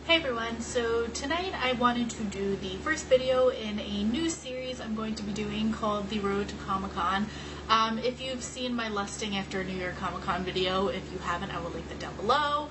Hey everyone, so tonight I wanted to do the first video in a new series I'm going to be doing called The Road to Comic-Con. If you've seen my lusting after a New York Comic-Con video, if you haven't, I will link that down below.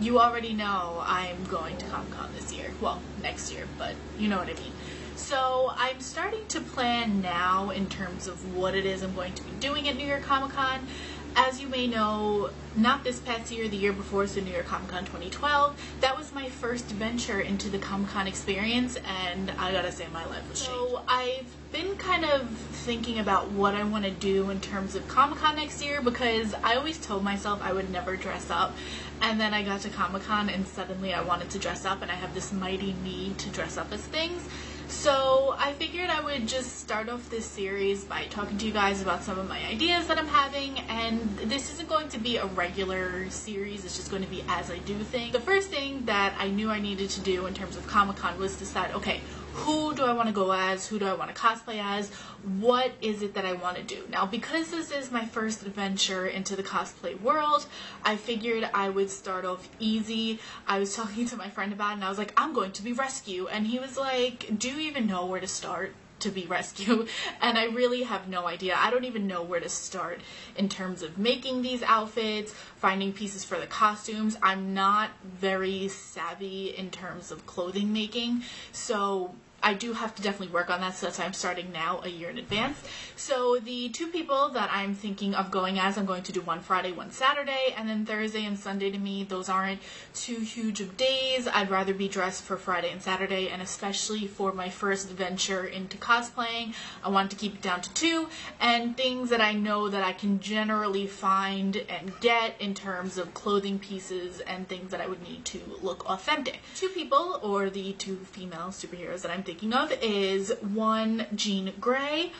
You already know I'm going to Comic-Con this year. Well, next year, but you know what I mean. So I'm starting to plan now in terms of what it is I'm going to be doing at New York Comic-Con. As you may know, not this past year, the year before, so New York Comic-Con 2012, that was my first venture into the Comic-Con experience, and I gotta say my life was changed. So I've been kind of thinking about what I want to do in terms of Comic-Con next year, because I always told myself I would never dress up, and then I got to Comic-Con and suddenly I wanted to dress up, and I have this mighty need to dress up as things. So I figured I would just start off this series by talking to you guys about some of my ideas that I'm having, and this isn't going to be a regular series, it's just going to be as I do things. The first thing that I knew I needed to do in terms of Comic-Con was decide, okay, who do I want to go as? Who do I want to cosplay as? What is it that I want to do? Now, because this is my first venture into the cosplay world, I figured I would start off easy. I was talking to my friend about it, and I was like, I'm going to be Rescue. And he was like, do you even know where to start to be Rescue? And I really have no idea. I don't even know where to start in terms of making these outfits, finding pieces for the costumes. I'm not very savvy in terms of clothing making, so I do have to definitely work on that, so that's why I'm starting now a year in advance. So the two people that I'm thinking of going as, I'm going to do one Friday, one Saturday, and then Thursday and Sunday to me, those aren't too huge of days. I'd rather be dressed for Friday and Saturday, and especially for my first venture into cosplaying, I want to keep it down to two, and things that I know that I can generally find and get in terms of clothing pieces and things that I would need to look authentic. Two people, or the two female superheroes that I'm thinking of, is one Jean Grey,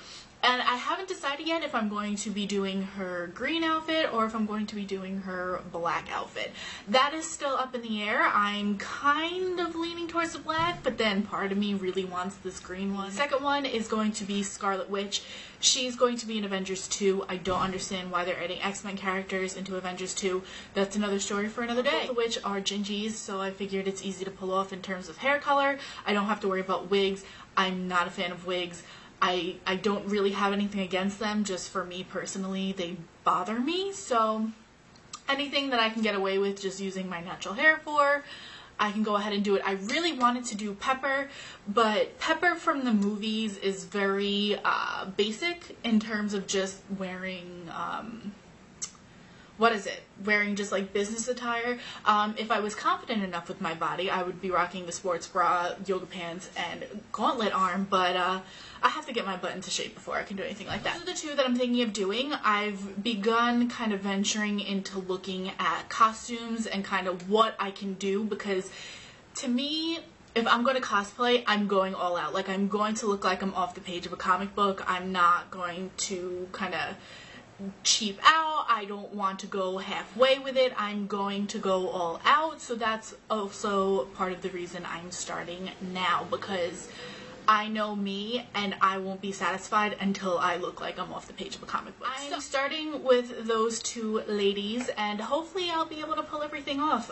and I haven't decided yet if I'm going to be doing her green outfit or if I'm going to be doing her black outfit. That is still up in the air. I'm kind of leaning towards the black, but then part of me really wants this green one. The second one is going to be Scarlet Witch. She's going to be in Avengers 2. I don't understand why they're adding X-Men characters into Avengers 2. That's another story for another day. Both of which are gingies, so I figured it's easy to pull off in terms of hair color. I don't have to worry about wigs. I'm not a fan of wigs. I don't really have anything against them, just for me personally, they bother me, so anything that I can get away with just using my natural hair for, I can go ahead and do it. I really wanted to do Pepper, but Pepper from the movies is very basic in terms of just wearing, wearing just like business attire. If I was confident enough with my body, I would be rocking the sports bra, yoga pants, and gauntlet arm, but I have to get my butt into shape before I can do anything like that. Those are the two that I'm thinking of doing. I've begun kind of venturing into looking at costumes and kind of what I can do, because to me, if I'm going to cosplay, I'm going all out. Like, I'm going to look like I'm off the page of a comic book. I'm not going to kind of cheap out. I don't want to go halfway with it. I'm going to go all out. So that's also part of the reason I'm starting now, because I know me and I won't be satisfied until I look like I'm off the page of a comic book. I'm starting with those two ladies, and hopefully I'll be able to pull everything off.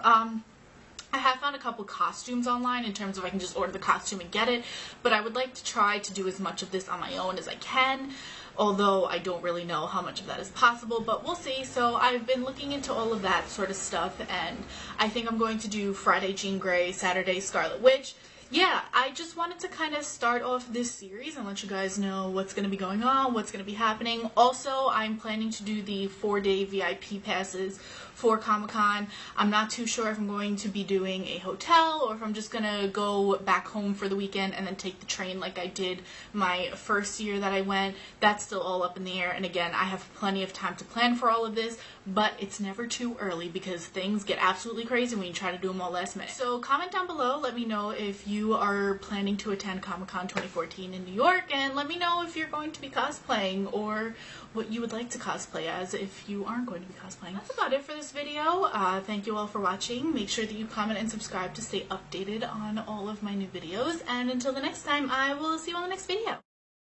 I have found a couple costumes online in terms of I can just order the costume and get it, but I would like to try to do as much of this on my own as I can, although I don't really know how much of that is possible, but we'll see. So I've been looking into all of that sort of stuff, and I think I'm going to do Friday Jean Grey, Saturday Scarlet Witch. Yeah, I just wanted to kind of start off this series and let you guys know what's going to be going on, what's going to be happening. Also, I'm planning to do the 4-day VIP passes for Comic-Con. I'm not too sure if I'm going to be doing a hotel or if I'm just going to go back home for the weekend and then take the train like I did my first year that I went. That's still all up in the air, and again, I have plenty of time to plan for all of this, but it's never too early because things get absolutely crazy when you try to do them all last minute. So comment down below, let me know if you are planning to attend Comic-Con 2014 in New York, and let me know if you're going to be cosplaying or what you would like to cosplay as if you aren't going to be cosplaying. That's about it for this video. Thank you all for watching. Make sure that you comment and subscribe to stay updated on all of my new videos, and until the next time, I will see you on the next video.